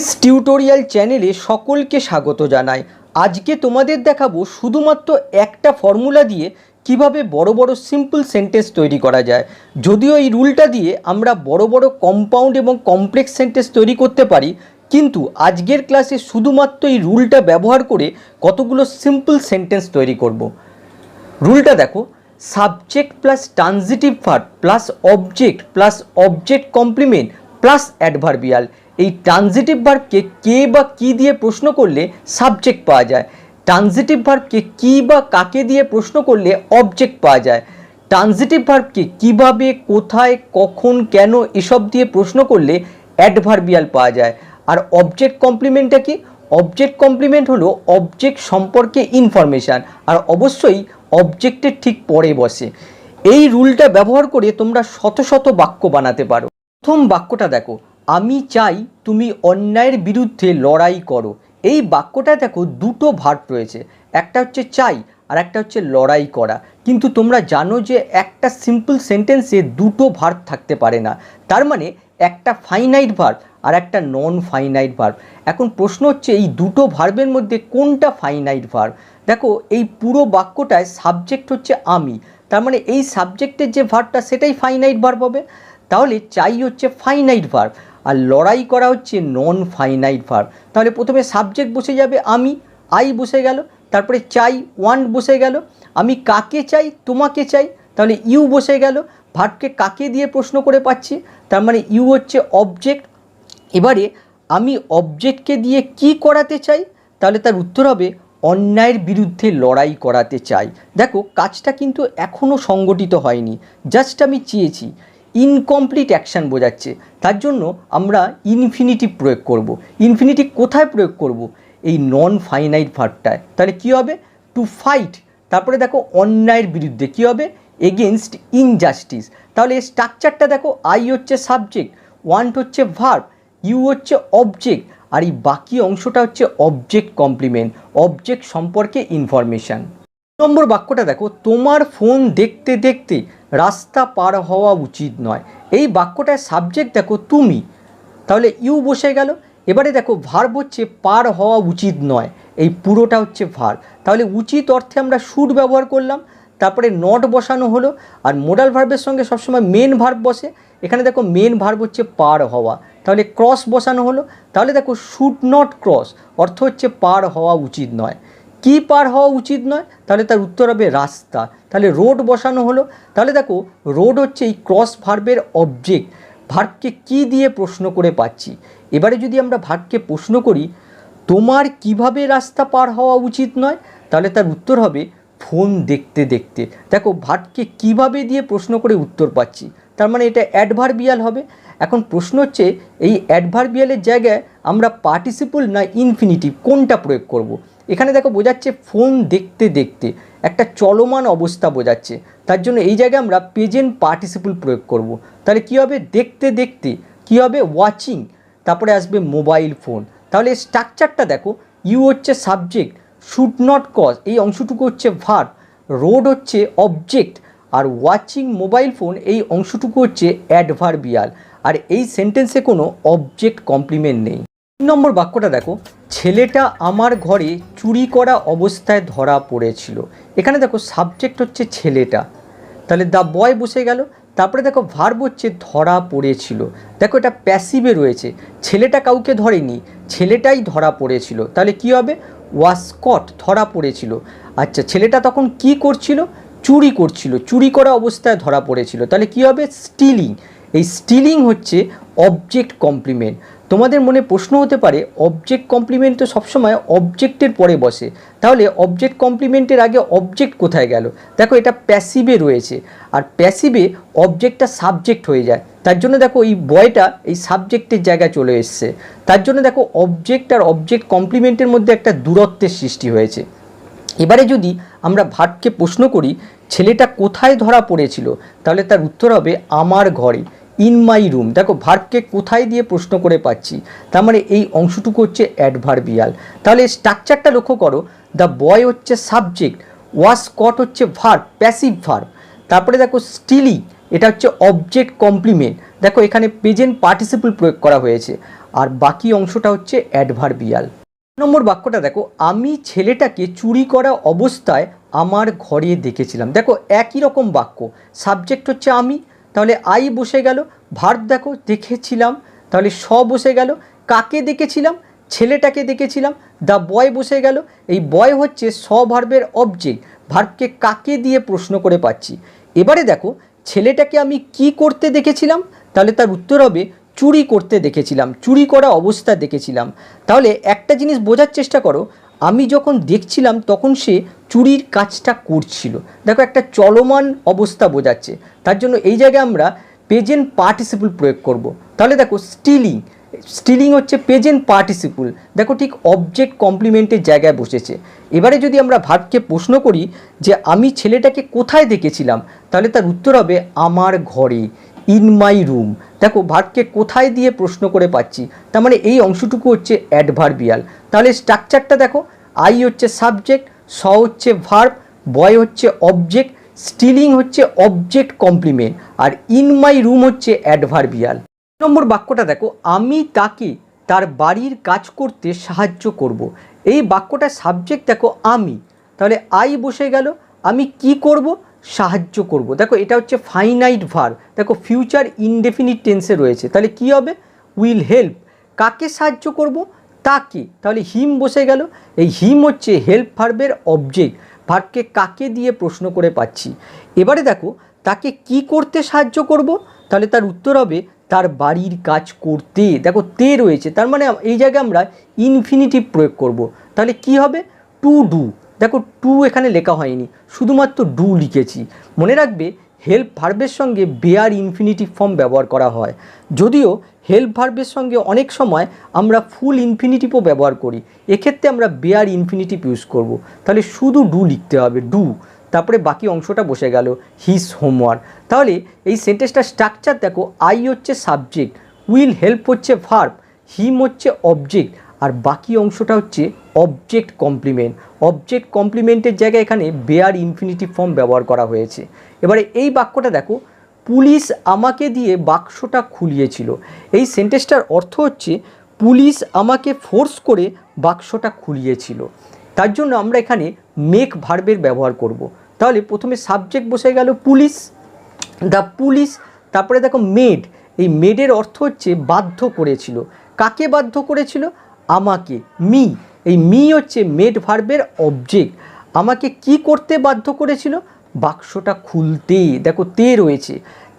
S tutorial চ্যানেলে সকলকে স্বাগত জানাই। আজকে তোমাদের দেখাবো শুধুমাত্র একটা ফর্মুলা দিয়ে কিভাবে বড় বড় সিম্পল সেন্টেন্স তৈরি করা যায়। যদিও এই রুলটা দিয়ে আমরা বড় বড় কম্পাউন্ড এবং কমপ্লেক্স সেন্টেন্স তৈরি করতে পারি, কিন্তু আজকের ক্লাসে শুধুমাত্র এই রুলটা ব্যবহার করে কতগুলো সিম্পল সেন্টেন্স তৈরি করব। রুলটা দেখো, subject plus transitive verb plus object complement plus adverbial. এই ট্রানজিটিভ ভার্বকে কে বা কি দিয়ে প্রশ্ন করলে সাবজেক্ট পাওয়া যায়, ট্রানজিটিভ ভার্বকে কি বা কাকে দিয়ে প্রশ্ন করলে অবজেক্ট পাওয়া যায়, ট্রানজিটিভ ভার্বকে কিভাবে, কোথায়, কখন, কেন এসব দিয়ে প্রশ্ন করলে অ্যাডভার্বিয়াল পাওয়া যায়। আর অবজেক্ট কমপ্লিমেন্টটা কি? অবজেক্ট কমপ্লিমেন্ট হলো অবজেক্ট সম্পর্কে ইনফরমেশান, আর অবশ্যই অবজেক্টের ঠিক পরে বসে। এই রুলটা ব্যবহার করে তোমরা শত শত বাক্য বানাতে পারো। প্রথম বাক্যটা দেখো, আমি চাই তুমি অন্যায়ের বিরুদ্ধে লড়াই করো। এই বাক্যটা দেখো দুটো ভার্ব রয়েছে, একটা হচ্ছে চাই আর একটা হচ্ছে লড়াই করা। কিন্তু তোমরা জানো যে একটা সিম্পল সেন্টেন্সে দুটো ভার্ব থাকতে পারে না, তার মানে একটা ফাইনাইট ভার্ব আর একটা নন ফাইনাইট ভার্ব। এখন প্রশ্ন হচ্ছে এই দুটো ভার্বের মধ্যে কোনটা ফাইনাইট ভার্ব। দেখো এই পুরো বাক্যটায় সাবজেক্ট হচ্ছে আমি, তার মানে এই সাবজেক্টের যে ভার্বটা সেটাই ফাইনাইট ভার্ব হবে। তাহলে চাই হচ্ছে ফাইনাইট ভার্ব আর লড়াই করা হচ্ছে নন ফাইনাইট ভার্ব। তাহলে প্রথমে সাবজেক্ট বসে যাবে আমি, আই বসে গেল, তারপরে চাই ওয়ান্ট বসে গেল, আমি কাকে চাই, তোমাকে চাই, তাহলে ইউ বসে গেল। ভার্বকে কাকে দিয়ে প্রশ্ন করে পাচ্ছি, তার মানে ইউ হচ্ছে অবজেক্ট। এবারে আমি অবজেক্টকে দিয়ে কি করাতে চাই, তাহলে তার উত্তর হবে অন্যায়ের বিরুদ্ধে লড়াই করাতে চাই। দেখো কাজটা কিন্তু এখনও সংগঠিত হয়নি, জাস্ট আমি চেয়েছি। ইনকমপ্লিট অ্যাকশান বোঝাচ্ছে, তার জন্য আমরা ইনফিনিটিভ প্রয়োগ করব। ইনফিনিটিভ কোথায় প্রয়োগ করব? এই নন ফাইনাইট ভার্বটায়। তাহলে কী হবে? To fight. তারপরে দেখো অন্যায়ের বিরুদ্ধে কী হবে? Against injustice. তাহলে এই স্ট্রাকচারটা দেখো, আই হচ্ছে সাবজেক্ট, ওয়ান্ট হচ্ছে ভার্ব, ইউ হচ্ছে অবজেক্ট, আর এই বাকি অংশটা হচ্ছে অবজেক্ট কমপ্লিমেন্ট, অবজেক্ট সম্পর্কে ইনফরমেশান। নম্বর বাক্যটা দেখো, তোমার ফোন দেখতে দেখতে রাস্তা পার হওয়া উচিত নয়। এই বাক্যটায় সাবজেক্ট দেখো তুমি, তাহলে ইউ বসে গেল। এবারে দেখো ভার্ব হচ্ছে পার হওয়া উচিত নয়, এই পুরোটা হচ্ছে ভার্ব। তাহলে উচিত অর্থে আমরা শুড ব্যবহার করলাম, তারপরে নট বসানো হলো। আর মোডাল ভার্বের সঙ্গে সবসময় মেন ভার্ব বসে, এখানে দেখো মেন ভার্ব হচ্ছে পার হওয়া, তাহলে ক্রস বসানো হলো। তাহলে দেখো শুড নট ক্রস অর্থ হচ্ছে পার হওয়া উচিত নয়। কি পার হওয়া উচিত নয়? তাহলে তার উত্তর হবে রাস্তা, তাহলে রোড বসানো হলো। তাহলে দেখো রোড হচ্ছে এই ক্রস ভার্বের অবজেক্ট। ভার্বকে কি দিয়ে প্রশ্ন করে পাচ্ছি। এবারে যদি আমরা ভার্বকে প্রশ্ন করি তোমার কিভাবে রাস্তা পার হওয়া উচিত নয়, তাহলে তার উত্তর হবে ফোন দেখতে দেখতে। দেখো ভার্বকে কিভাবে দিয়ে প্রশ্ন করে উত্তর পাচ্ছি, তার মানে এটা অ্যাডভার্বিয়াল হবে। এখন প্রশ্ন হচ্ছে এই অ্যাডভার্বিয়ালের জায়গায় আমরা পার্টিসিপল না ইনফিনিটিভ কোনটা প্রয়োগ করব। এখানে দেখো বোঝাচ্ছে ফোন দেখতে দেখতে, একটা চলমান অবস্থা বোঝাচ্ছে, তার জন্য এই জায়গায় আমরা প্রেজেন্ট পার্টিসিপল প্রয়োগ করব। তাহলে কী হবে? দেখতে দেখতে কী হবে? ওয়াচিং, তারপরে আসবে মোবাইল ফোন। তাহলে স্ট্রাকচারটা দেখো, ইউ হচ্ছে সাবজেক্ট, শুড নট কজ এই অংশটুকু হচ্ছে ভার্ব, রোড হচ্ছে object, are watching mobile phone এই অংশটুকু হচ্ছে অ্যাডভার্বিয়াল। আর এই সেন্টেন্সে কোনো অবজেক্ট কমপ্লিমেন্ট নেই। 3 নম্বর বাক্যটা দেখো, ছেলেটা আমার ঘরে চুরি করা অবস্থায় ধরা পড়েছিল। এখানে দেখো সাবজেক্ট হচ্ছে ছেলেটা, তাহলে দ্য বয় বসে গেল। তারপরে দেখো ভার্ব হচ্ছে ধরা পড়েছিল। দেখো এটা প্যাসিভে রয়েছে, ছেলেটা কাউকে ধরেনি, ছেলেটাই ধরা পড়েছিল। তাহলে কি হবে? ওয়াজ কট, ধরা পড়েছিল। আচ্ছা ছেলেটা তখন কি করছিল? চুরি করছিল, চুরি করা অবস্থায় ধরা পড়েছিল। তাহলে কি হবে? স্টিলিং। এই স্টিলিং হচ্ছে অবজেক্ট কমপ্লিমেন্ট। তোমাদের মনে প্রশ্ন হতে পারে অবজেক্ট কমপ্লিমেন্ট তো সবসময় অবজেক্টের পরে বসে, তাহলে অবজেক্ট কমপ্লিমেন্টের আগে অবজেক্ট কোথায় গেল? দেখো এটা প্যাসিভে রয়েছে, আর প্যাসিভে অবজেক্টটা সাবজেক্ট হয়ে যায়, তার জন্য দেখো এই বয়টা এই সাবজেক্টের জায়গায় চলে এসছে। তার জন্য দেখো অবজেক্ট আর অবজেক্ট কমপ্লিমেন্টের মধ্যে একটা দূরত্বের সৃষ্টি হয়েছে। এবারে যদি আমরা ভার্বকে প্রশ্ন করি ছেলেটা কোথায় ধরা পড়েছিল, তাহলে তার উত্তর হবে আমার ঘরে, ইন মাই রুম। দেখো ভার্বকে কোথায় দিয়ে প্রশ্ন করে পাচ্ছি, তার মানে এই অংশটুকু হচ্ছে অ্যাডভার্বিয়াল। তাহলে স্ট্রাকচারটা লক্ষ্য করো, দ্য বয় হচ্ছে সাবজেক্ট, ওয়াজ কট হচ্ছে ভার্ব, প্যাসিভ ভার্ব। তারপরে দেখো স্টিলি, এটা হচ্ছে অবজেক্ট কমপ্লিমেন্ট। দেখো এখানে প্রেজেন্ট পার্টিসিপল প্রয়োগ করা হয়েছে। আর বাকি অংশটা হচ্ছে অ্যাডভার্বিয়াল। নম্বর বাক্যটা দেখো, আমি ছেলেটাকে চুরি করা অবস্থায় আমার ঘরে দেখেছিলাম। দেখো একই রকম বাক্য, সাবজেক্ট হচ্ছে আমি, তাহলে আই বসে গেল, ভার্ব দেখো দেখেছিলাম, তাহলে স বসে গেল, কাকে দেখেছিলাম, ছেলেটাকে দেখেছিলাম, দ্য বয় বসে গেল, এই বয় হচ্ছে স ভার্বের অবজেক্ট, ভার্বকে কাকে দিয়ে প্রশ্ন করে পাচ্ছি। এবারে দেখো ছেলেটাকে আমি কি করতে দেখেছিলাম, তাহলে তার উত্তর হবে চুরি করতে দেখেছিলাম, চুরি করা অবস্থা দেখেছিলাম। তাহলে একটা জিনিস বোঝার চেষ্টা করো, আমি যখন দেখছিলাম তখন সে চুরির কাজটা করছিল। দেখো একটা চলমান অবস্থা বোঝাচ্ছে, তার জন্য এই জায়গায় আমরা প্রেজেন্ট পার্টিসিপল প্রয়োগ করব। তাহলে দেখো স্টিলিং, স্টিলিং হচ্ছে প্রেজেন্ট পার্টিসিপল, দেখো ঠিক অবজেক্ট কমপ্লিমেন্টের জায়গায় বসেছে। এবারে যদি আমরা ভার্বকে প্রশ্ন করি যে আমি ছেলেটাকে কোথায় দেখেছিলাম, তাহলে তার উত্তর হবে আমার ঘরে, ইন মাই রুম। দেখো ভার্বকে কোথায় দিয়ে প্রশ্ন করে পাচ্ছি, তার মানে এই অংশটুকু হচ্ছে অ্যাডভার্বিয়াল। তাহলে স্ট্রাকচারটা দেখো, আই হচ্ছে সাবজেক্ট, স হচ্ছে ভার্ব, বয় হচ্ছে অবজেক্ট, স্টিলিং হচ্ছে অবজেক্ট কমপ্লিমেন্ট, আর ইন মাই রুম হচ্ছে অ্যাডভার্বিয়াল। নম্বর বাক্যটা দেখো, আমি তাকে তার বাড়ির কাজ করতে সাহায্য করব। এই বাক্যটার সাবজেক্ট দেখো আমি, তাহলে আই বসে গেল, আমি কি করব, সাহায্য করব। দেখো এটা হচ্ছে ফাইনাইট ভার্ব, দেখো ফিউচার ইনডেফিনিট টেন্সে রয়েছে, তাহলে কি হবে, উইল হেল্প। কাকে সাহায্য করব, তাকে, তাহলে হিম বসে গেল, এই হিম হচ্ছে হেল্প ভার্বের অবজেক্ট, ভার্বকে কাকে দিয়ে প্রশ্ন করে পাচ্ছি। এবারে দেখো তাকে কি করতে সাহায্য করব, তাহলে তার উত্তর হবে তার বাড়ির কাজ করতে। দেখো তে রয়েছে, তার মানে এই জায়গায় আমরা ইনফিনিটিভ প্রয়োগ করব, তাহলে কি হবে, টু ডু। দেখো টু এখানে লেখা হয়নি, শুধুমাত্র ডু লিখেছি। মনে রাখবে হেল্প ভার্বের সঙ্গে বেয়ার ইনফিনিটিভ ফর্ম ব্যবহার করা হয়, যদিও হেল্প ভার্বের সঙ্গে অনেক সময় আমরা ফুল ইনফিনিটিভও ব্যবহার করি, এক্ষেত্রে আমরা বেয়ার ইনফিনিটিভ ইউজ করব। তাহলে শুধু ডু লিখতে হবে, ডু, তারপরে বাকি অংশটা বসে গেল হিজ হোমওয়ার্ক। তাহলে এই সেন্টেন্সটার স্ট্রাকচার দেখো, আই হচ্ছে সাবজেক্ট, উইল হেল্প হচ্ছে ভার্ব, হিম হচ্ছে অবজেক্ট, আর বাকি অংশটা হচ্ছে অবজেক্ট কমপ্লিমেন্ট। অবজেক্ট কমপ্লিমেন্টের জায়গায় এখানে বেয়ার ইনফিনিটিভ ফর্ম ব্যবহার করা হয়েছে। এবারে এই বাক্যটা দেখো, পুলিশ আমাকে দিয়ে বাক্সটা খুলিয়েছিল। এই সেন্টেন্সটার অর্থ হচ্ছে পুলিশ আমাকে ফোর্স করে বাক্সটা খুলিয়েছিল। তার জন্য আমরা এখানে মেক ভার্বের ব্যবহার করব। তাহলে প্রথমে সাবজেক্ট বসে গেল পুলিশ, দ্য পুলিশ, তারপরে দেখো মেড, এই মেডের অর্থ হচ্ছে বাধ্য করেছিল। কাকে বাধ্য করেছিল, আমাকে, মি, এই মি হচ্ছে মেড ভার্বের অবজেক্ট, আমাকে কি করতে বাধ্য করেছিল, বাক্সটা খুলতে। দেখো তে রয়েছে,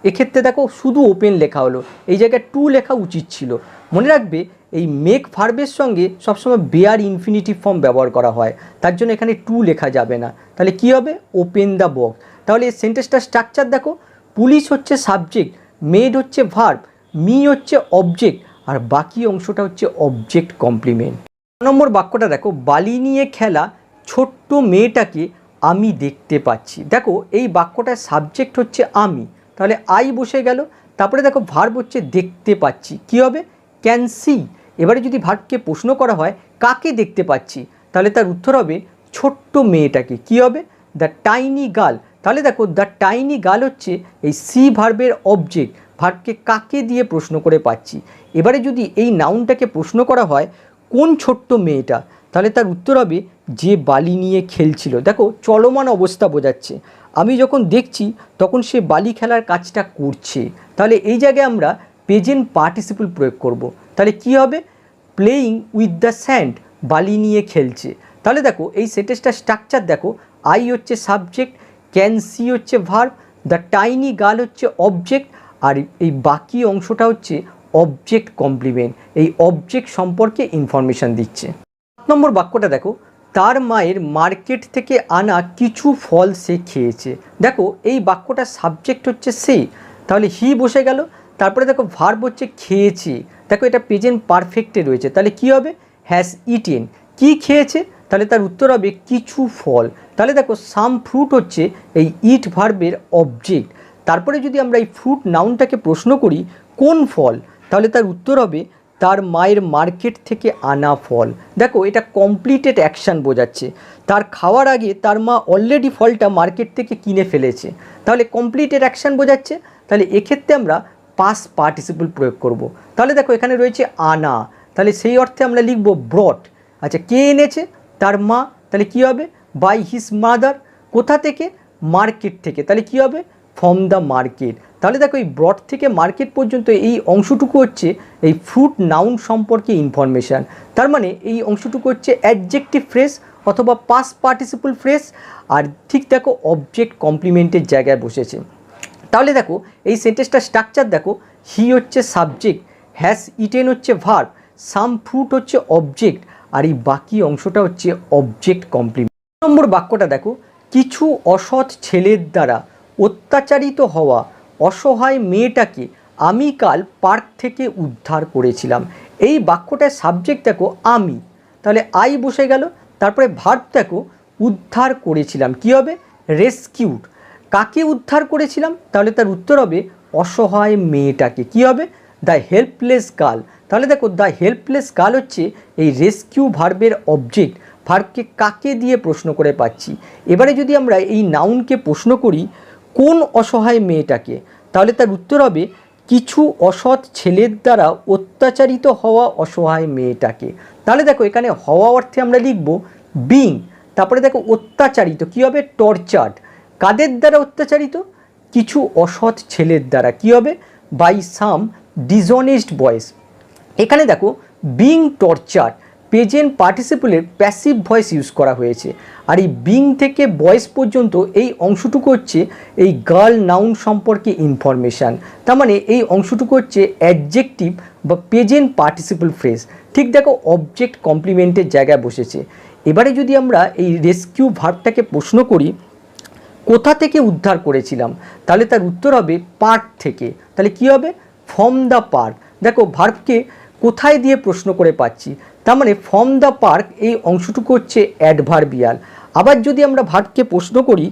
এক্ষেত্রে দেখো শুধু ওপেন লেখা হলো, এই জায়গায় টু লেখা উচিত ছিল। মনে রাখবে এই মেক ভার্বের সঙ্গে সবসময় বেয়ার ইনফিনিটিভ ফর্ম ব্যবহার করা হয়, তার জন্য এখানে টু লেখা যাবে না। তাহলে কি হবে, ওপেন দ্য বক্স। তাহলে এই সেন্টেন্সটার স্ট্রাকচার দেখো, পুলিশ হচ্ছে সাবজেক্ট, মেড হচ্ছে ভার্ব, মি হচ্ছে অবজেক্ট, আর বাকি অংশটা হচ্ছে অবজেক্ট কমপ্লিমেন্ট। নম্বর বাক্যটা দেখো, বালি নিয়ে খেলা ছোট্ট মেয়েটাকে আমি দেখতে পাচ্ছি। দেখো এই বাক্যটার সাবজেক্ট হচ্ছে আমি, তাহলে আই বসে গেল, তারপরে দেখো ভার্ব হচ্ছে দেখতে পাচ্ছি, কি হবে, ক্যান সি। এবারে যদি ভার্বকে প্রশ্ন করা হয় কাকে দেখতে পাচ্ছি, তাহলে তার উত্তর হবে ছোট্ট মেয়েটাকে, কি হবে, দ্য টাইনি গার্ল। তাহলে দেখো দ্য টাইনি গার্ল হচ্ছে এই সি ভার্বের অবজেক্ট, ভার্বকে কাকে দিয়ে প্রশ্ন করে পাচ্ছি। এবারে যদি এই নাউনটাকে প্রশ্ন করা হয় কোন ছোট্ট মেয়েটা, তাহলে তার উত্তর হবে যে বালি নিয়ে খেলছিল। দেখো চলমান অবস্থা বোঝাচ্ছে, আমি যখন দেখছি তখন সে বালি খেলার কাজটা করছে, তাহলে এই জায়গায় আমরা প্রেজেন্ট পার্টিসিপল প্রয়োগ করব। তাহলে কি হবে, প্লেয়িং উইথ দ্য স্যান্ড, বালি নিয়ে খেলছে। তাহলে দেখো এই সেন্টেন্সটার স্ট্রাকচার দেখো, আই হচ্ছে সাবজেক্ট, ক্যান সি হচ্ছে ভার্ব, দ্য টাইনি গার্ল হচ্ছে অবজেক্ট, আর এই বাকি অংশটা হচ্ছে অবজেক্ট কমপ্লিমেন্ট, এই অবজেক্ট সম্পর্কে ইনফরমেশান দিচ্ছে। 7 নম্বর বাক্যটা দেখো, তার মায়ের মার্কেট থেকে আনা কিছু ফল সে খেয়েছে। দেখো এই বাক্যটার সাবজেক্ট হচ্ছে সে, তাহলে হি বসে গেল, তারপরে দেখো ভার্ব হচ্ছে খেয়েছে। দেখো এটা প্রেজেন্ট পারফেক্টে রয়েছে, তাহলে কি হবে, হ্যাজ ইটেন। কি খেয়েছে, তাহলে তার উত্তর হবে কিছু ফল। তাহলে দেখো সাম ফ্রুট হচ্ছে এই ইট ভার্বের অবজেক্ট। তারপরে যদি আমরা এই ফ্রুট নাউনটাকে প্রশ্ন করি কোন ফল, তাহলে তার উত্তর হবে তার মায়ের মার্কেট থেকে আনা ফল। দেখো এটা কমপ্লিটেড অ্যাকশান বোঝাচ্ছে, তার খাওয়ার আগে তার মা অলরেডি ফলটা মার্কেট থেকে কিনে ফেলেছে, তাহলে কমপ্লিটেড অ্যাকশান বোঝাচ্ছে। তাহলে এক্ষেত্রে আমরা পাস পার্টিসিপল প্রয়োগ করব। তাহলে দেখো এখানে রয়েছে আনা, তাহলে সেই অর্থে আমরা লিখব ব্রট। আচ্ছা, কে এনেছে? তার মা, তাহলে কী হবে? By his mother. কোথা থেকে? মার্কেট থেকে, তাহলে কী হবে? From the market. তাহলে দেখো এই ব্রট থেকে মার্কেট পর্যন্ত এই অংশটুকু হচ্ছে এই ফ্রুট নাউন সম্পর্কে ইনফরমেশান। তার মানে এই অংশটুকু হচ্ছে অ্যাডজেক্টিভ ফ্রেজ অথবা পাস পার্টিসিপল ফ্রেজ, আর ঠিক দেখো অবজেক্ট কমপ্লিমেন্টের জায়গায় বসেছে। তাহলে দেখো এই সেন্টেন্সটা স্ট্রাকচার দেখো, হি হচ্ছে সাবজেক্ট, হ্যাজ ইটেন হচ্ছে ভার্ব, সাম ফ্রুট হচ্ছে অবজেক্ট, আর এই বাকি অংশটা হচ্ছে অবজেক্ট কমপ্লিমেন্ট। নম্বর বাক্যটা দেখো, কিছু অসৎ ছেলের দ্বারা অত্যাচারিত হওয়া অসহায় মেয়েটাকে আমি কাল পার্ক থেকে উদ্ধার করেছিলাম। এই বাক্যটার সাবজেক্ট দেখো আমি, তাহলে আই বসে গেল, তারপরে ভার্ব দেখো উদ্ধার করেছিলাম, কী হবে? রেস্কিউড। কাকে উদ্ধার করেছিলাম? তাহলে তার উত্তর হবে অসহায় মেয়েটাকে, কী হবে? The helpless girl. তাহলে দেখো দ্য হেল্পলেস গার্ল হচ্ছে এই রেস্কিউ ভার্বের অবজেক্ট। ভার্বকে কাকে দিয়ে প্রশ্ন করে পাচ্ছি। এবারে যদি আমরা এই নাউনকে প্রশ্ন করি কোন অসহায় মেয়েটাকে, তাহলে তার উত্তর হবে কিছু অসৎ ছেলের দ্বারা অত্যাচারিত হওয়া অসহায় মেয়েটাকে। তাহলে দেখো এখানে হওয়া অর্থে আমরা লিখব বিং, তারপরে দেখো অত্যাচারিত, কী হবে? টর্চার্ড। কাদের দ্বারা অত্যাচারিত? কিছু অসৎ ছেলের দ্বারা, কী হবে? By some dishonest boys. এখানে দেখো বিং টর্চার্ড প্রেজেন্ট পার্টিসিপলের প্যাসিভ ভয়েস ইউজ করা হয়েছে, আর এই বিং থেকে বয়েস পর্যন্ত এই অংশটুকু হচ্ছে এই গার্ল নাউন সম্পর্কে ইনফরমেশান। তার মানে এই অংশটুকু হচ্ছে অ্যাডজেক্টিভ বা প্রেজেন্ট পার্টিসিপল ফ্রেজ। ঠিক দেখো অবজেক্ট কমপ্লিমেন্টের জায়গায় বসেছে। এবারে যদি আমরা এই রেস্কিউ ভার্বটাকে প্রশ্ন করি কোথা থেকে উদ্ধার করেছিলাম, তাহলে তার উত্তর হবে পার্ক থেকে। তাহলে কী হবে? From the park. দেখো ভার্বকে কোথায় দিয়ে প্রশ্ন করে পাচ্ছি, তার মানে ফ্রম দ্য পার্ক এই অংশটুকু হচ্ছে অ্যাডভার্বিয়াল। আবার যদি আমরা ভার্বকে প্রশ্ন করি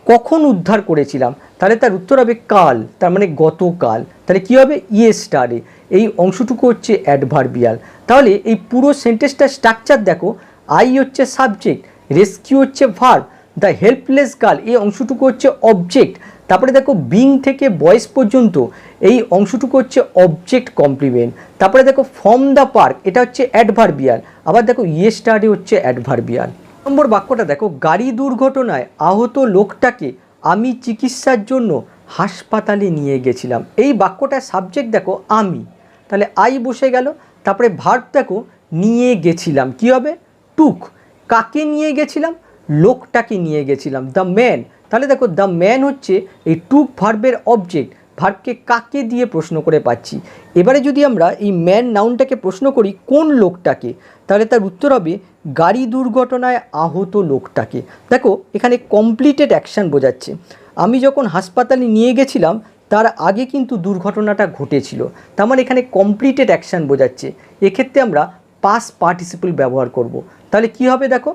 কখন উদ্ধার করেছিলাম, তাহলে তার উত্তর হবে কাল, তার মানে গতকাল। তাহলে কী হবে? ইয়েস্টারডে। এই অংশটুকু হচ্ছে অ্যাডভার্বিয়াল। তাহলে এই পুরো সেন্টেন্সটার স্ট্রাকচার দেখো, আই হচ্ছে সাবজেক্ট, রেস্কিউ হচ্ছে ভার্ব, দ্য হেল্পলেস গার্ল এই অংশটুকু হচ্ছে অবজেক্ট, তারপরে দেখো বিং থেকে বয়েস পর্যন্ত এই অংশটুকু হচ্ছে অবজেক্ট কমপ্লিমেন্ট, তারপরে দেখো ফ্রম দ্য পার্ক এটা হচ্ছে অ্যাডভার্বিয়াল, আবার দেখো ইয়েস্টারডে হচ্ছে অ্যাডভার্বিয়াল। নম্বর বাক্যটা দেখো, গাড়ি দুর্ঘটনায় আহত লোকটাকে আমি চিকিৎসার জন্য হাসপাতালে নিয়ে গেছিলাম। এই বাক্যটার সাবজেক্ট দেখো আমি, তাহলে আই বসে গেল, তারপরে ভার্ব দেখো নিয়ে গেছিলাম, কী হবে? টুক। কাকে নিয়ে গেছিলাম? লোকটাকে নিয়ে গেছিলাম, দ্য ম্যান। তাহলে দেখো দ্য ম্যান হচ্ছে এই টুক ভার্বের অবজেক্ট। ভার্বকে কাকে দিয়ে প্রশ্ন করে পাচ্ছি। এবারে যদি আমরা এই ম্যান নাউনটাকে প্রশ্ন করি কোন লোকটাকে, তাহলে তার উত্তর হবে গাড়ি দুর্ঘটনায় আহত লোকটাকে। দেখো এখানে কমপ্লিটেড অ্যাকশান বোঝাচ্ছে। আমি যখন হাসপাতালে নিয়ে গেছিলাম তার আগে কিন্তু দুর্ঘটনাটা ঘটেছিল, তার মানে এখানে কমপ্লিটেড অ্যাকশান বোঝাচ্ছে। এক্ষেত্রে আমরা পাস পার্টিসিপল ব্যবহার করব। তাহলে কি হবে দেখো,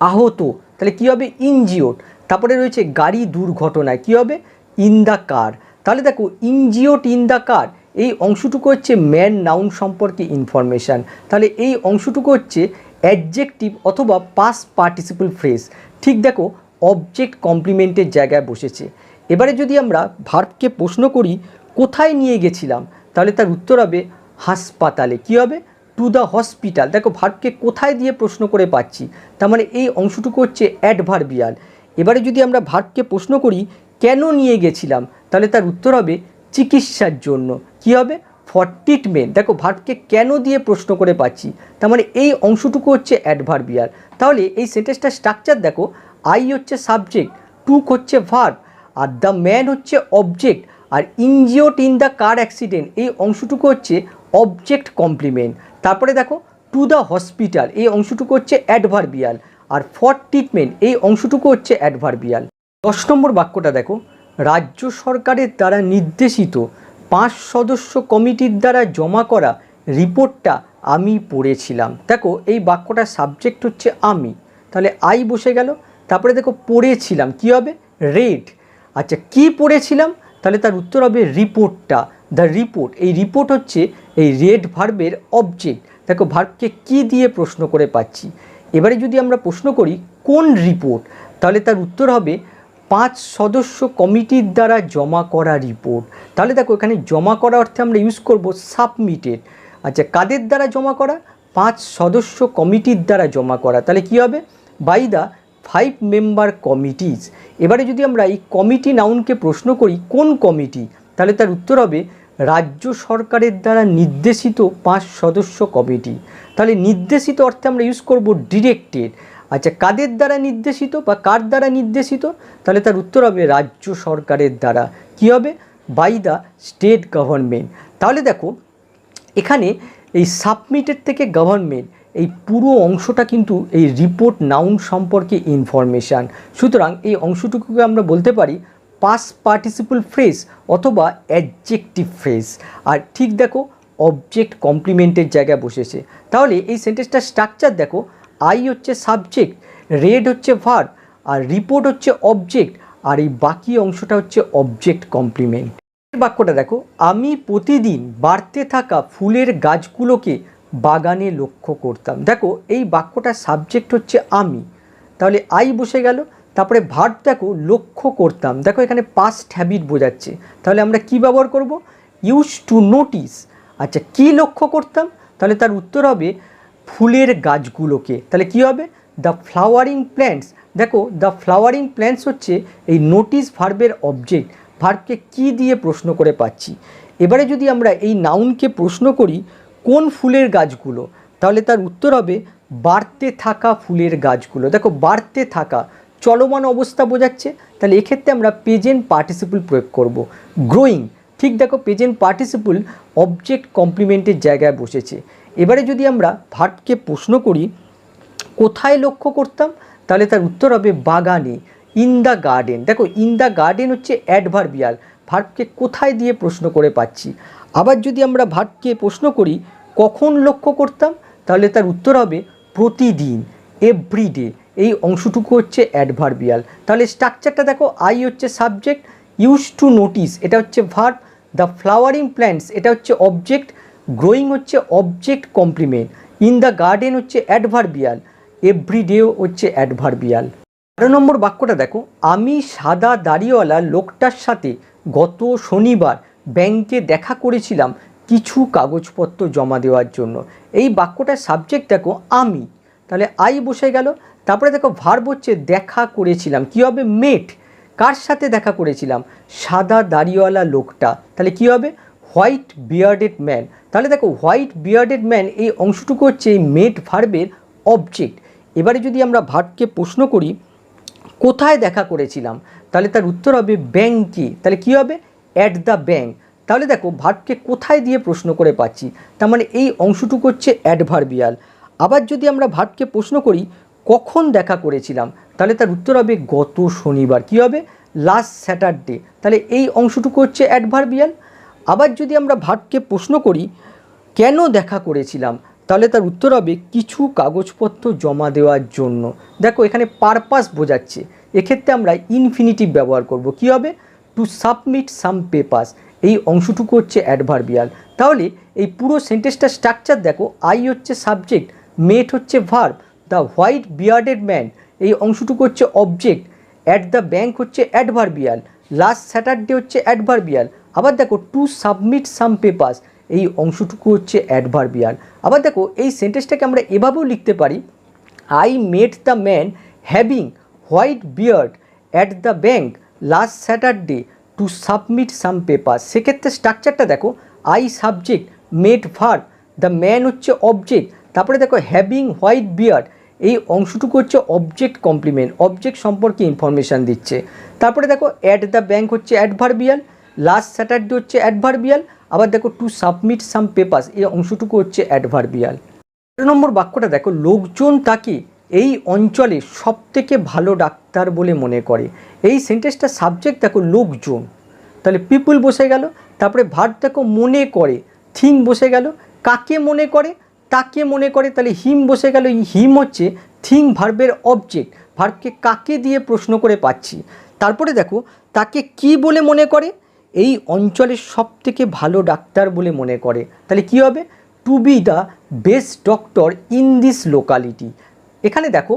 আহত, তাহলে কী হবে? ইনজিওর্ড। তারপরে রয়েছে গাড়ি দুর্ঘটনায়, কী হবে? ইন দ্য কার। তাহলে দেখো ইনজিওর্ড ইন দ্য কার এই অংশটুকু হচ্ছে ম্যান নাউন সম্পর্কে ইনফরমেশান। তাহলে এই অংশটুকু হচ্ছে অ্যাডজেক্টিভ অথবা পাস পার্টিসিপল ফ্রেজ। ঠিক দেখো অবজেক্ট কমপ্লিমেন্টের জায়গায় বসেছে। এবারে যদি আমরা ভার্বকে প্রশ্ন করি কোথায় নিয়ে গেছিলাম, তাহলে তার উত্তর হবে হাসপাতালে, কী হবে? To the hospital. দেখো ভার্বকে কোথায় দিয়ে প্রশ্ন করে পাচ্ছি, তার মানে এই অংশটুকু হচ্ছে অ্যাডভার্বিয়াল। এবারে যদি আমরা ভার্বকে প্রশ্ন করি কেন নিয়ে গেছিলাম, তাহলে তার উত্তর হবে চিকিৎসার জন্য, কী হবে? For treatment. দেখো ভার্বকে কেন দিয়ে প্রশ্ন করে পাচ্ছি, তার মানে এই অংশটুকু হচ্ছে অ্যাডভার্বিয়াল। তাহলে এই সেন্টেন্সটার স্ট্রাকচার দেখো, আই হচ্ছে সাবজেক্ট, টুক হচ্ছে ভার্ব, আর দ্য ম্যান হচ্ছে অবজেক্ট, আর injured in the car accident এই অংশটুকু হচ্ছে অবজেক্ট কমপ্লিমেন্ট। তারপরে দেখো টু দ্য হসপিটাল এই অংশটুকু হচ্ছে অ্যাডভার্বিয়াল, আর ফর ট্রিটমেন্ট এই অংশটুকু হচ্ছে অ্যাডভার্বিয়াল। 10 নম্বর বাক্যটা দেখো, রাজ্য সরকারের দ্বারা নির্দেশিত 5 সদস্য কমিটির দ্বারা জমা করা রিপোর্টটা আমি পড়েছিলাম। দেখো এই বাক্যটার সাবজেক্ট হচ্ছে আমি, তাহলে আই বসে গেল, তারপরে দেখো পড়েছিলাম, কী হবে? রেড। আচ্ছা কি পড়েছিলাম, তাহলে তার উত্তর হবে রিপোর্টটা, দ্য রিপোর্ট। এই রিপোর্ট হচ্ছে এই রেড ভার্বের অবজেক্ট। দেখো ভার্বকে কি দিয়ে প্রশ্ন করে পাচ্ছি। এবারে যদি আমরা প্রশ্ন করি কোন রিপোর্ট, তাহলে তার উত্তর হবে 5 সদস্য কমিটির দ্বারা জমা করা রিপোর্ট। তাহলে দেখো এখানে জমা করা অর্থে আমরা ইউজ করব সাবমিটেড। আচ্ছা, কাদের দ্বারা জমা করা? 5 সদস্য কমিটির দ্বারা জমা করা। তাহলে কি হবে? By the 5 member committees. এবারে যদি আমরা এই কমিটি নাউনকে প্রশ্ন করি কোন কমিটি, তাহলে তার উত্তর হবে রাজ্য সরকারের দ্বারা নির্দেশিত 5 সদস্য কমিটি। তাহলে নির্দেশিত অর্থে আমরা ইউজ করব ডিরেক্টেড। আচ্ছা, কাদের দ্বারা নির্দেশিত বা কার দ্বারা নির্দেশিত? তাহলে তার উত্তর হবে রাজ্য সরকারের দ্বারা। কি হবে? By the state government. তাহলে দেখো এখানে এই সাবমিটেড থেকে গভর্নমেন্ট, এই পুরো অংশটা কিন্তু এই রিপোর্ট নাউন সম্পর্কে ইনফরমেশান। সুতরাং এই অংশটুকুকে আমরা বলতে পারি পাস্ট পার্টিসিপল ফ্রেজ অথবা অ্যাডজেক্টিভ ফ্রেজ। আর ঠিক দেখো অবজেক্ট কমপ্লিমেন্টের জায়গায় বসেছে। তাহলে এই সেন্টেন্সটার স্ট্রাকচার দেখো, আই হচ্ছে সাবজেক্ট, রেড হচ্ছে ভার্ব, আর রিপোর্ট হচ্ছে অবজেক্ট, আর এই বাকি অংশটা হচ্ছে অবজেক্ট কমপ্লিমেন্ট। বাক্যটা দেখো, আমি প্রতিদিন বাড়তে থাকা ফুলের গাছগুলোকে বাগানে লক্ষ্য করতাম। দেখো এই বাক্যটার সাবজেক্ট হচ্ছে আমি, তাহলে আই বসে গেল। তারপরে ভার্ব দেখো লক্ষ্য করতাম, দেখো এখানে পাস্ট হ্যাবিট বোঝাচ্ছে। তাহলে আমরা কি ব্যবহার করব? Use to notice. আচ্ছা, কি লক্ষ্য করতাম? তাহলে তার উত্তর হবে ফুলের গাছগুলোকে। তাহলে কি হবে? The flowering plants. দেখো দ্য ফ্লাওয়ারিং প্ল্যান্টস হচ্ছে এই নোটিস ভার্বের অবজেক্ট। ভার্বকে কি দিয়ে প্রশ্ন করে পাচ্ছি। এবারে যদি আমরা এই নাউনকে প্রশ্ন করি কোন ফুলের গাছগুলো, তাহলে তার উত্তর হবে বাড়তে থাকা ফুলের গাছগুলো। দেখো বাড়তে থাকা চলমান অবস্থা বোঝাচ্ছে, তাহলে এক্ষেত্রে আমরা প্রেজেন্ট পার্টিসিপল প্রয়োগ করব। গ্রোয়িং, ঠিক দেখো প্রেজেন্ট পার্টিসিপল অবজেক্ট কমপ্লিমেন্টের জায়গায় বসেছে। এবারে যদি আমরা ভার্বকে প্রশ্ন করি কোথায় লক্ষ্য করতাম, তাহলে তার উত্তর হবে বাগানে, ইন দ্য গার্ডেন। দেখো ইন দ্য গার্ডেন হচ্ছে অ্যাডভার্বিয়াল, ভার্বকে কোথায় দিয়ে প্রশ্ন করে পাচ্ছি। আবার যদি আমরা ভার্বকে প্রশ্ন করি কখন লক্ষ্য করতাম, তাহলে তার উত্তর হবে প্রতিদিন, এভরিডে। এই অংশটুকু হচ্ছে অ্যাডভার্বিয়াল। তাহলে স্ট্রাকচারটা দেখো, আই হচ্ছে সাবজেক্ট, ইউজ টু নোটিস এটা হচ্ছে ভার্ব, দ্য ফ্লাওয়ারিং প্ল্যান্টস এটা হচ্ছে অবজেক্ট, গ্রোয়িং হচ্ছে object complement, in the garden হচ্ছে অ্যাডভার্বিয়াল, এভরিডেও হচ্ছে অ্যাডভার্বিয়াল। 12 নম্বর বাক্যটা দেখো, আমি সাদা দাড়িওয়ালা লোকটার সাথে গত শনিবার ব্যাংকে দেখা করেছিলাম কিছু কাগজপত্র জমা দেওয়ার জন্য। এই বাক্যটার সাবজেক্ট দেখো আমি, তাহলে আই বসে গেল। তারপরে দেখো ভার্ব হচ্ছে দেখা করেছিলাম, কী হবে? মেট। কার সাথে দেখা করেছিলাম? সাদা দাড়িওয়ালা লোকটা। তাহলে কী হবে? White bearded man. তাহলে দেখো হোয়াইট বিয়ার্ডেড ম্যান এই অংশটুকু হচ্ছে এই মেট ভার্বের অবজেক্ট। এবারে যদি আমরা ভার্বকে প্রশ্ন করি কোথায় দেখা করেছিলাম, তাহলে তার উত্তর হবে ব্যাংকে। তাহলে কী হবে? At the bank. তাহলে দেখো ভার্বকে কোথায় দিয়ে প্রশ্ন করে পাচ্ছি, তার মানে এই অংশটুকু হচ্ছে অ্যাডভার্বিয়াল। আবার যদি আমরা ভার্বকে প্রশ্ন করি কখন দেখা করেছিলাম, তাহলে তার উত্তর হবে গত শনিবার। কী হবে? Last Saturday. তাহলে এই অংশটুকু হচ্ছে অ্যাডভার্বিয়াল। আবার যদি আমরা ভার্বকে প্রশ্ন করি কেন দেখা করেছিলাম, তাহলে তার উত্তর হবে কিছু কাগজপত্র জমা দেওয়ার জন্য। দেখো এখানে পারপাস বোঝাচ্ছে, এক্ষেত্রে আমরা ইনফিনিটিভ ব্যবহার করব। কি হবে? টু সাবমিট সাম পেপার্স। এই অংশটুকু হচ্ছে অ্যাডভার্বিয়াল। তাহলে এই পুরো সেন্টেন্সটার স্ট্রাকচার দেখো, আই হচ্ছে সাবজেক্ট, মেট হচ্ছে verb, the white bearded man এই অংশটুকু হচ্ছে অবজেক্ট, অ্যাট দ্য ব্যাংক হচ্ছে অ্যাডভার্বিয়াল, লাস্ট স্যাটারডে হচ্ছে অ্যাডভার্বিয়াল। আবার দেখো টু সাবমিট সাম পেপার্স এই অংশটুকু হচ্ছে অ্যাডভার্বিয়াল। আবার দেখো এই সেন্টেন্সটাকে আমরা এভাবেও লিখতে পারি, I met the man having white beard at the bank last Saturday to submit some paper. সেক্ষেত্রে স্ট্রাকচারটা দেখো, I subject, met verb, the man হচ্ছে অবজেক্ট, তারপরে দেখো হ্যাভিং হোয়াইট বিয়ার্ড এই অংশটুকু হচ্ছে অবজেক্ট কমপ্লিমেন্ট, অবজেক্ট সম্পর্কে ইনফরমেশান দিচ্ছে। তারপরে দেখো অ্যাট দ্য ব্যাংক হচ্ছে অ্যাডভার্বিয়াল, লাস্ট স্যাটারডে হচ্ছে অ্যাডভার্বিয়াল। আবার দেখো টু সাবমিট সাম পেপার্স এই অংশটুকু হচ্ছে অ্যাডভার্বিয়াল। 13 নম্বর বাক্যটা দেখো, লোকজন তাকে এই অঞ্চলে সবথেকে ভালো ডাক্তার বলে মনে করে। এই সেন্টেন্সটার সাবজেক্ট দেখো লোকজন, তাহলে পিপুল বসে গেল। তারপরে ভার্ব দেখো মনে করে, থিং বসে গেল। কাকে মনে করে? তাকে মনে করে, তাহলে হিম বসে গেল। এই হিম হচ্ছে থিং ভার্বের অবজেক্ট, ভার্বকে কাকে দিয়ে প্রশ্ন করে পাচ্ছি। তারপরে দেখো তাকে কি বলে মনে করে? এই অঞ্চলের সবথেকে ভালো ডাক্তার বলে মনে করে। তাহলে কি হবে? To be the best doctor in this locality. এখানে দেখো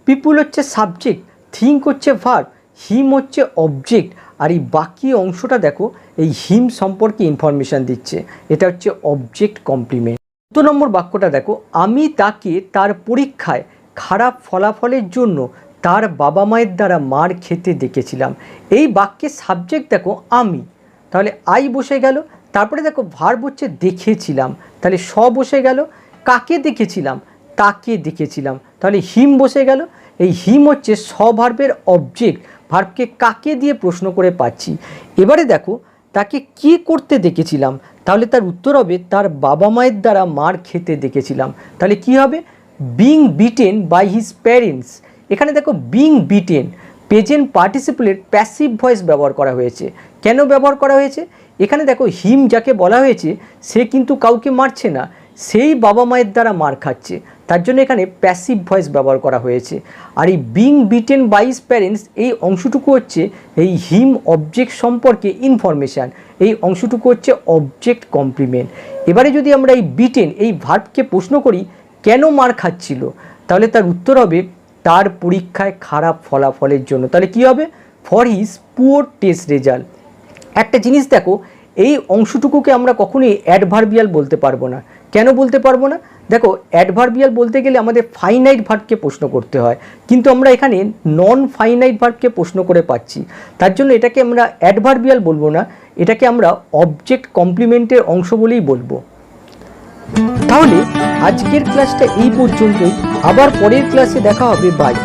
পিপুল হচ্ছে সাবজেক্ট, থিঙ্ক হচ্ছে ভার্ব, হিম হচ্ছে অবজেক্ট, আর এই বাকি অংশটা দেখো এই হিম সম্পর্কে ইনফরমেশান দিচ্ছে। এটা হচ্ছে অবজেক্ট কমপ্লিমেন্ট। 2 নম্বর বাক্যটা দেখো, আমি তাকে তার পরীক্ষায় খারাপ ফলাফলের জন্য তার বাবা মায়ের দ্বারা মার খেতে দেখেছিলাম। এই বাক্যের সাবজেক্ট দেখো আমি, তাহলে আই বসে গেল। তারপরে দেখো ভার্ব হচ্ছে দেখেছিলাম, তাহলে স বসে গেল। কাকে দেখেছিলাম? তাকে দেখেছিলাম, তাহলে হিম বসে গেল। এই হিম হচ্ছে ভার্বের অবজেক্ট, ভার্বকে কাকে দিয়ে প্রশ্ন করে পাচ্ছি। এবারে দেখো তাকে কি করতে দেখেছিলাম, তাহলে তার উত্তর হবে তার বাবা মায়ের দ্বারা মার খেতে দেখেছিলাম। তাহলে কি হবে? Being beaten by his parents. এখানে দেখো বিং বিটেন প্রেজেন্ট পার্টিসিপেলের প্যাসিভ ভয়েস ব্যবহার করা হয়েছে। কেন ব্যবহার করা হয়েছে? এখানে দেখো হিম যাকে বলা হয়েছে সে কিন্তু কাউকে মারছে না, সেই বাবা মায়ের দ্বারা মার খাচ্ছে, তার জন্য এখানে প্যাসিভ ভয়েস ব্যবহার করা হয়েছে। আর এই being beaten by his parents এই অংশটুকু হচ্ছে এই হিম অবজেক্ট সম্পর্কে ইনফরমেশান, এই অংশটুকু হচ্ছে অবজেক্ট কমপ্লিমেন্ট। এবারে যদি আমরা এই বিটেন এই ভার্বকে প্রশ্ন করি কেন মার খাচ্ছিল, তাহলে তার উত্তর হবে তার পরীক্ষায় খারাপ ফলাফলের জন্য। তাহলে কি হবে? For his poor test result. একটা জিনিস দেখো, এই অংশটুকুকে আমরা কখনোই অ্যাডভার্বিয়াল বলতে পারবো না। কেন বলতে পারবো না? দেখো অ্যাডভার্বিয়াল বলতে গেলে আমাদের ফাইনাইট ভার্বকে প্রশ্ন করতে হয়, কিন্তু আমরা এখানে নন ফাইনাইট ভার্বকে প্রশ্ন করে পাচ্ছি, তার জন্য এটাকে আমরা অ্যাডভার্বিয়াল বলবো না, এটাকে আমরা অবজেক্ট কমপ্লিমেন্টের অংশ বলেই বলবো। তাহলে আজকের ক্লাসটা এই পর্যন্তই, আবার পরের ক্লাসে দেখা হবে। বাই।